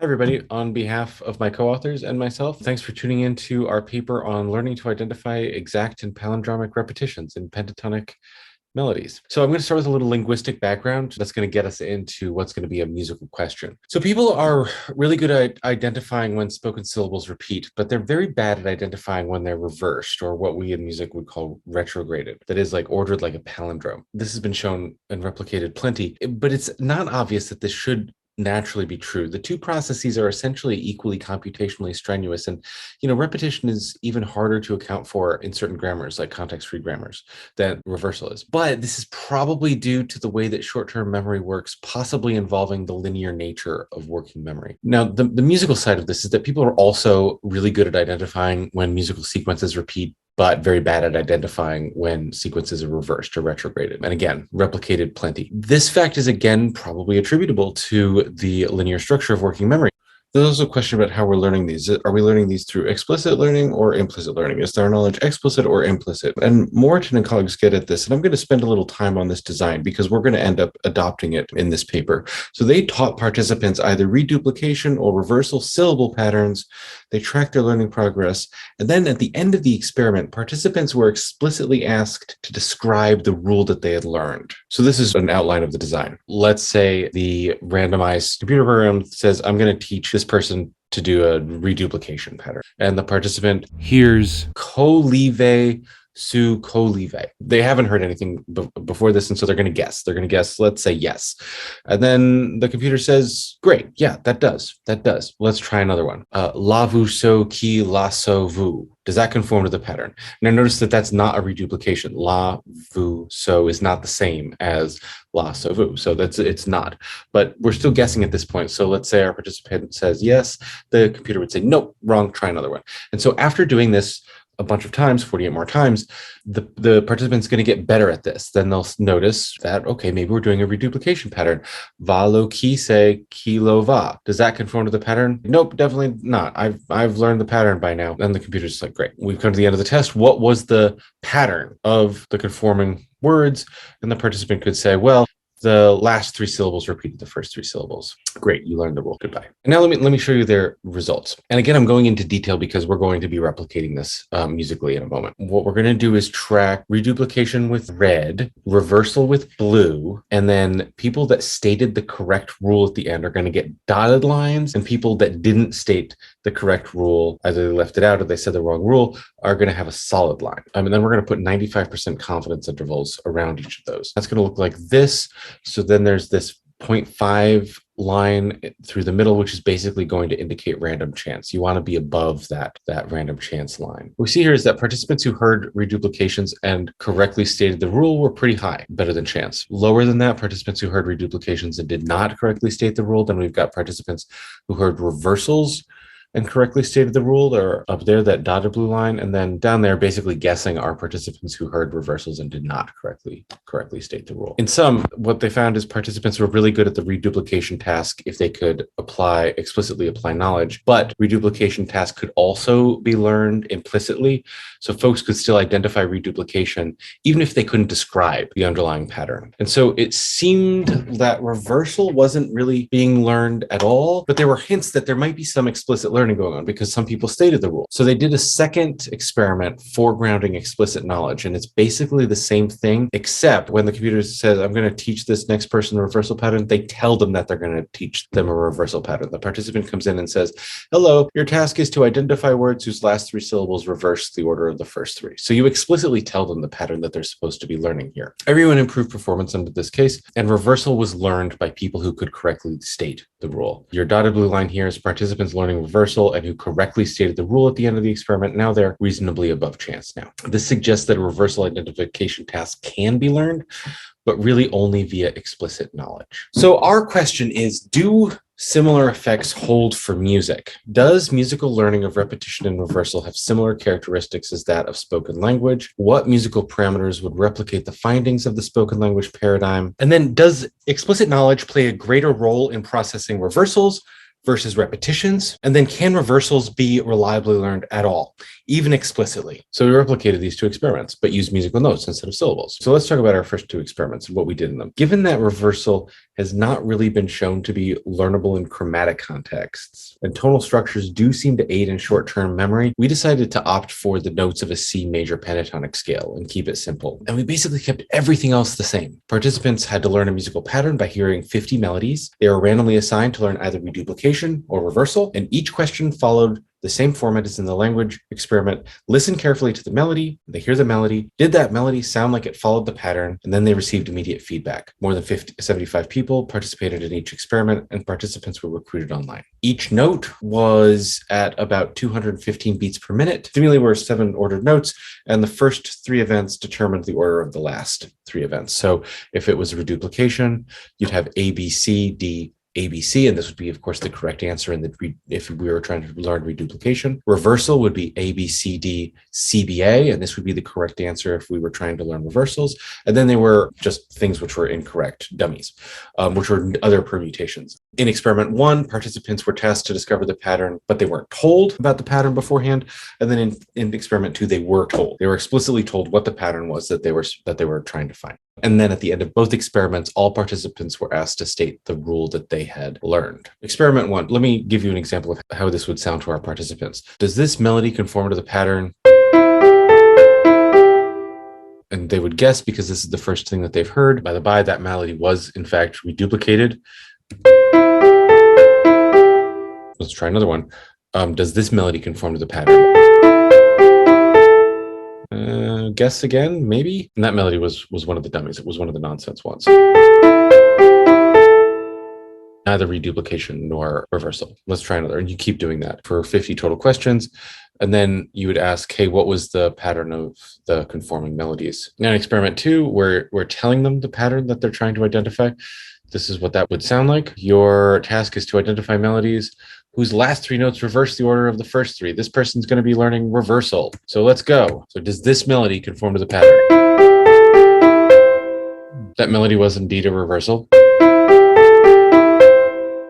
everybody. On behalf of my co-authors and myself, thanks for tuning in to our paper on learning to identify exact and palindromic repetitions in pentatonic melodies. So I'm going to start with a little linguistic background that's going to get us into what's going to be a musical question. So people are really good at identifying when spoken syllables repeat, but they're very bad at identifying when they're reversed, or what we in music would call retrograded. That is, like, ordered like a palindrome. This has been shown and replicated plenty, but it's not obvious that this should naturally be true. The two processes are essentially equally computationally strenuous, and repetition is even harder to account for in certain grammars, like context-free grammars, than reversal is. But this is probably due to the way that short-term memory works, possibly involving the linear nature of working memory. Now, the musical side of this is that people are also really good at identifying when musical sequences repeat, but very bad at identifying when sequences are reversed or retrograded. And again, replicated plenty. This fact is again probably attributable to the linear structure of working memory. There's also a question about how we're learning these. Are we learning these through explicit learning or implicit learning? Is our knowledge explicit or implicit? And Moreton and colleagues get at this, and I'm going to spend a little time on this design because we're going to end up adopting it in this paper. So they taught participants either reduplication or reversal syllable patterns. They tracked their learning progress. And then at the end of the experiment, participants were explicitly asked to describe the rule that they had learned. So this is an outline of the design. Let's say the randomized computer program says, I'm going to teach this person to do a reduplication pattern. And the participant hears co-live su co-live. They haven't heard anything before this, and so they're going to guess. They're going to guess, let's say, yes. And then the computer says, great, yeah, that does. Let's try another one. La vu so ki la so vu. Does that conform to the pattern? Now notice that that's not a reduplication. La vu so is not the same as la so vu. So it's not. But we're still guessing at this point. So let's say our participant says yes. The computer would say, nope, wrong, try another one. And so after doing this a bunch of times, 48 more times, the participant's going to get better at this. Then they'll notice that, okay, maybe we're doing a reduplication pattern. Va lo ki se ki lo va. Does that conform to the pattern? Nope, definitely not. I've learned the pattern by now. And the computer's just like, great, we've come to the end of the test. What was the pattern of the conforming words? And the participant could say, well, the last three syllables repeated the first three syllables. Great, you learned the rule. Goodbye. And now let me show you their results. And again, I'm going into detail because we're going to be replicating this musically in a moment. What we're going to do is track reduplication with red, reversal with blue, and then people that stated the correct rule at the end are going to get dotted lines, and people that didn't state the correct rule, either they left it out or they said the wrong rule, are going to have a solid line. And then we're going to put 95% confidence intervals around each of those. That's going to look like this. So then there's this 0.5 line through the middle, which is basically going to indicate random chance. You want to be above that random chance line. What we see here is that participants who heard reduplications and correctly stated the rule were pretty high, better than chance. Lower than that, participants who heard reduplications and did not correctly state the rule. Then we've got participants who heard reversals and correctly stated the rule. They're up there, that dotted blue line. And then down there, basically guessing, are participants who heard reversals and did not correctly state the rule. In sum, what they found is participants were really good at the reduplication task if they could explicitly apply knowledge, but reduplication task could also be learned implicitly. So folks could still identify reduplication even if they couldn't describe the underlying pattern. And so it seemed that reversal wasn't really being learned at all, but there were hints that there might be some explicit learning going on because some people stated the rule. So they did a second experiment foregrounding explicit knowledge, and it's basically the same thing, except when the computer says, I'm going to teach this next person a reversal pattern, they tell them that they're going to teach them a reversal pattern. The participant comes in and says, hello, your task is to identify words whose last three syllables reverse the order of the first three. So you explicitly tell them the pattern that they're supposed to be learning here. Everyone improved performance under this case, and reversal was learned by people who could correctly state the rule. Your dotted blue line here is participants learning reversal and who correctly stated the rule at the end of the experiment. Now they're reasonably above chance now. This suggests that a reversal identification task can be learned, but really only via explicit knowledge. So our question is, do similar effects hold for music? Does musical learning of repetition and reversal have similar characteristics as that of spoken language? What musical parameters would replicate the findings of the spoken language paradigm? And then, does explicit knowledge play a greater role in processing reversals versus repetitions? And then, can reversals be reliably learned at all? even explicitly. So we replicated these two experiments, but used musical notes instead of syllables. So let's talk about our first two experiments and what we did in them. Given that reversal has not really been shown to be learnable in chromatic contexts, and tonal structures do seem to aid in short-term memory, we decided to opt for the notes of a C major pentatonic scale and keep it simple. And we basically kept everything else the same. Participants had to learn a musical pattern by hearing 50 melodies. They were randomly assigned to learn either reduplication or reversal, and each question followed the same format as in the language experiment. Listen carefully to the melody. They hear the melody. Did that melody sound like it followed the pattern? And then they received immediate feedback. More than 75 people participated in each experiment, and participants were recruited online. Each note was at about 215 beats per minute. Stimuli were 7 ordered notes, and the first 3 events determined the order of the last 3 events. So if it was a reduplication, you'd have A, B, C, D, ABC, and this would be, of course, the correct answer if we were trying to learn reduplication. Reversal would be A, B, C, D, CBA, and this would be the correct answer if we were trying to learn reversals. And then they were just things which were incorrect, dummies, which were other permutations. In experiment 1, participants were tasked to discover the pattern, but they weren't told about the pattern beforehand. And then in experiment 2, they were told. They were explicitly told what the pattern was that they were trying to find. And then at the end of both experiments, all participants were asked to state the rule that they had learned. Experiment 1, let me give you an example of how this would sound to our participants. Does this melody conform to the pattern? And they would guess because this is the first thing that they've heard. By the by, that melody was in fact reduplicated. Let's try another one. Does this melody conform to the pattern? Guess again, maybe? And that melody was one of the dummies. It was one of the nonsense ones. Neither reduplication nor reversal. Let's try another. And you keep doing that for 50 total questions. And then you would ask, hey, what was the pattern of the conforming melodies? Now in experiment 2, we're telling them the pattern that they're trying to identify. This is what that would sound like. Your task is to identify melodies whose last 3 notes reverse the order of the first 3. This person's going to be learning reversal. So let's go. So does this melody conform to the pattern? That melody was indeed a reversal.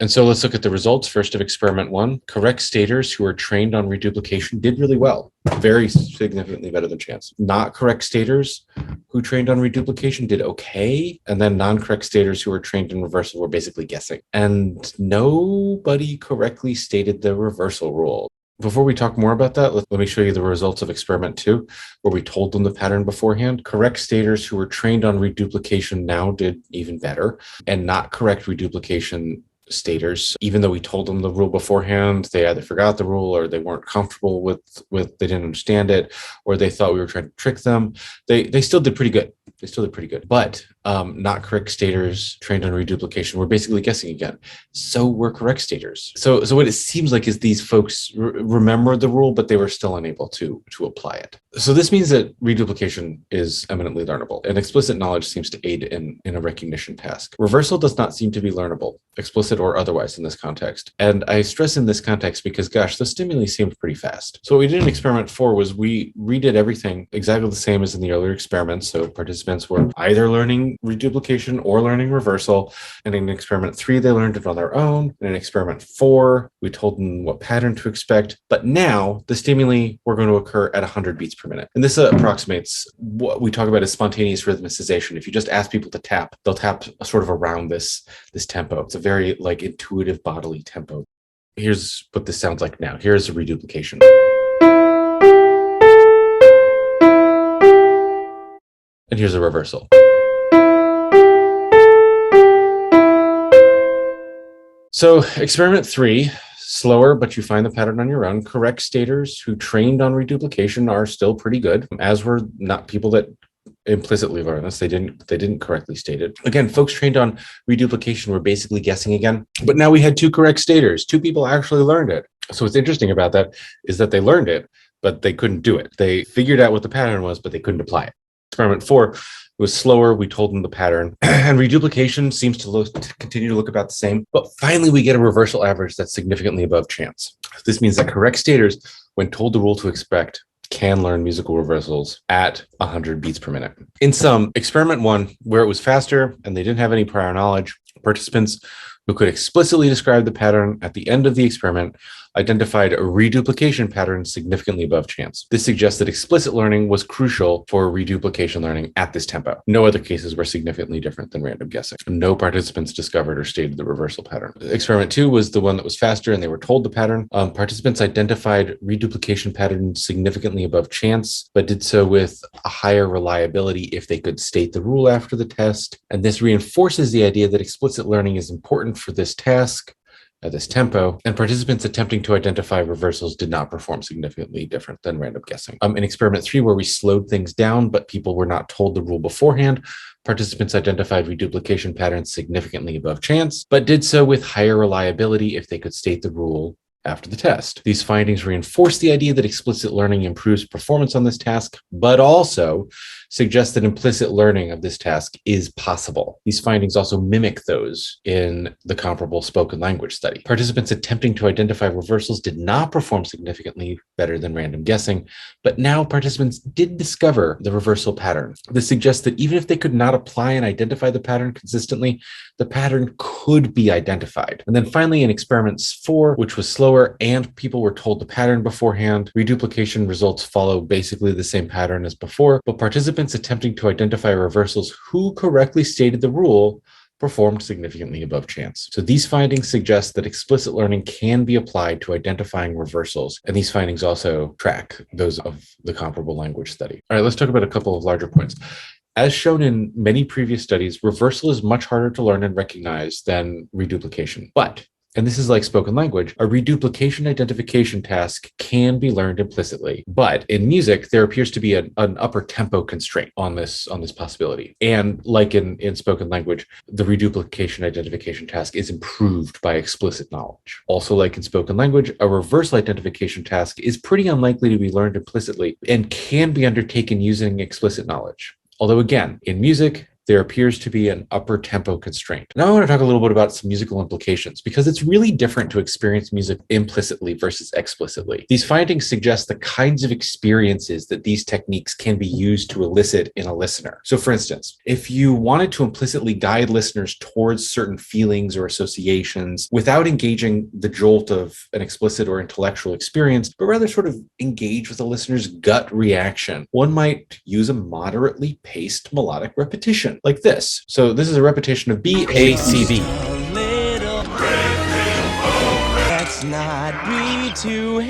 And so let's look at the results first of experiment 1. Correct staters who were trained on reduplication did really well, very significantly better than chance. Not correct staters who trained on reduplication did okay. And then non-correct staters who were trained in reversal were basically guessing. And nobody correctly stated the reversal rule. Before we talk more about that, let me show you the results of experiment 2, where we told them the pattern beforehand. Correct staters who were trained on reduplication now did even better, and not correct reduplication staters, even though we told them the rule beforehand, they either forgot the rule or they weren't comfortable with they didn't understand it, or they thought we were trying to trick them. They still did pretty good. But not correct staters trained on reduplication were basically guessing again. So were correct staters. So what it seems like is these folks remembered the rule, but they were still unable to apply it. So this means that reduplication is eminently learnable, and explicit knowledge seems to aid in a recognition task. Reversal does not seem to be learnable, explicit or otherwise, in this context. And I stress in this context because, gosh, the stimuli seemed pretty fast. So what we did in experiment 4 was we redid everything exactly the same as in the earlier experiments. So participants were either learning reduplication or learning reversal. And in experiment 3, they learned it on their own. And in experiment 4, we told them what pattern to expect. But now the stimuli were going to occur at 100 beats per minute. And this approximates what we talk about as spontaneous rhythmicization. If you just ask people to tap, they'll tap sort of around this tempo. It's a very intuitive bodily tempo. Here's what this sounds like now. Here's a reduplication. And here's a reversal. So experiment 3, slower, but you find the pattern on your own. Correct staters who trained on reduplication are still pretty good, as were not people that implicitly learn this. They didn't correctly state it. Again, folks trained on reduplication were basically guessing again, but now we had 2 correct staters. 2 people actually learned it. So what's interesting about that is that they learned it, but they couldn't do it. They figured out what the pattern was, but they couldn't apply it. Experiment 4 was slower. We told them the pattern, and reduplication seems to continue to look about the same, but finally we get a reversal average that's significantly above chance. This means that correct staters, when told the rule to expect, can learn musical reversals at 100 beats per minute. In sum, experiment 1, where it was faster and they didn't have any prior knowledge, participants who could explicitly describe the pattern at the end of the experiment identified a reduplication pattern significantly above chance. This suggests that explicit learning was crucial for reduplication learning at this tempo. No other cases were significantly different than random guessing. No participants discovered or stated the reversal pattern. Experiment 2 was the one that was faster, and they were told the pattern. Participants identified reduplication patterns significantly above chance, but did so with a higher reliability if they could state the rule after the test. And this reinforces the idea that explicit learning is important for this task at this tempo, and participants attempting to identify reversals did not perform significantly different than random guessing. In experiment 3, where we slowed things down, but people were not told the rule beforehand, participants identified reduplication patterns significantly above chance, but did so with higher reliability if they could state the rule after the test. These findings reinforce the idea that explicit learning improves performance on this task, but also suggest that implicit learning of this task is possible. These findings also mimic those in the comparable spoken language study. Participants attempting to identify reversals did not perform significantly better than random guessing, but now participants did discover the reversal pattern. This suggests that even if they could not apply and identify the pattern consistently, the pattern could be identified. And then finally, in experiment 4, which was slower and people were told the pattern beforehand, reduplication results follow basically the same pattern as before, but participants attempting to identify reversals who correctly stated the rule performed significantly above chance. So these findings suggest that explicit learning can be applied to identifying reversals, and these findings also track those of the comparable language study. All right, let's talk about a couple of larger points. As shown in many previous studies, reversal is much harder to learn and recognize than reduplication. But, and this is like spoken language, a reduplication identification task can be learned implicitly. But in music, there appears to be an upper tempo constraint on this possibility. And like in spoken language, the reduplication identification task is improved by explicit knowledge. Also, like in spoken language, a reversal identification task is pretty unlikely to be learned implicitly and can be undertaken using explicit knowledge. Although again, in music, there appears to be an upper tempo constraint. Now I want to talk a little bit about some musical implications, because it's really different to experience music implicitly versus explicitly. These findings suggest the kinds of experiences that these techniques can be used to elicit in a listener. So for instance, if you wanted to implicitly guide listeners towards certain feelings or associations without engaging the jolt of an explicit or intellectual experience, but rather sort of engage with a listener's gut reaction, one might use a moderately paced melodic repetition like this. So this is a repetition of B, A, C, B. Let's not be too.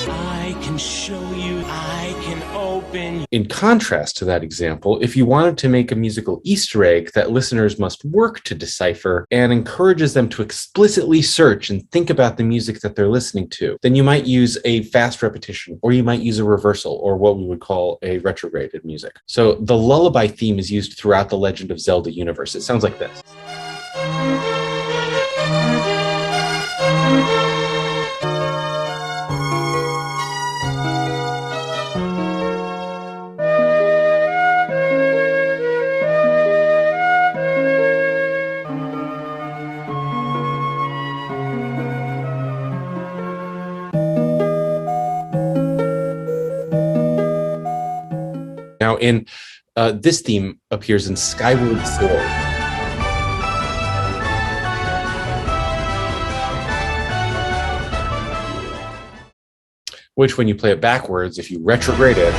I can show you, I can open. In contrast to that example, if you wanted to make a musical Easter egg that listeners must work to decipher and encourages them to explicitly search and think about the music that they're listening to, then you might use a fast repetition, or you might use a reversal, or what we would call a retrograded music. So the lullaby theme is used throughout the Legend of Zelda universe. It sounds like this. Now, in this theme appears in Skyward Sword. Which, when you play it backwards, if you retrograde it,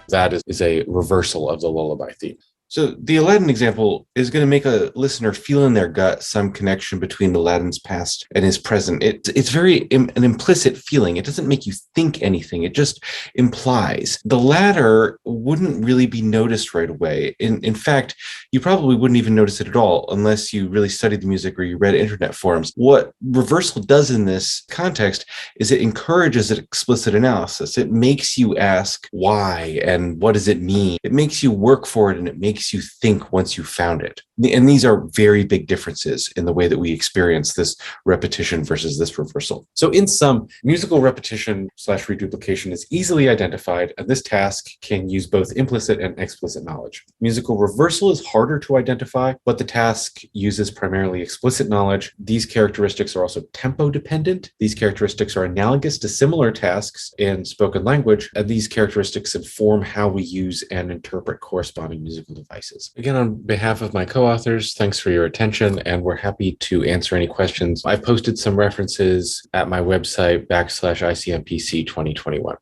that is a reversal of the lullaby theme. So the Aladdin example is going to make a listener feel in their gut some connection between Aladdin's past and his present. It's very an implicit feeling. It doesn't make you think anything. It just implies. The latter wouldn't really be noticed right away. In fact, you probably wouldn't even notice it at all unless you really studied the music or you read internet forums. What reversal does in this context is it encourages explicit analysis. It makes you ask why and what does it mean. It makes you work for it, and it makes makes you think once you found it. And these are very big differences in the way that we experience this repetition versus this reversal. So in sum, musical repetition / reduplication is easily identified, and this task can use both implicit and explicit knowledge. Musical reversal is harder to identify, but the task uses primarily explicit knowledge. These characteristics are also tempo dependent. These characteristics are analogous to similar tasks in spoken language, and these characteristics inform how we use and interpret corresponding musical devices. Again, on behalf of my co-authors, thanks for your attention, and we're happy to answer any questions. I've posted some references at my website /ICMPC 2021.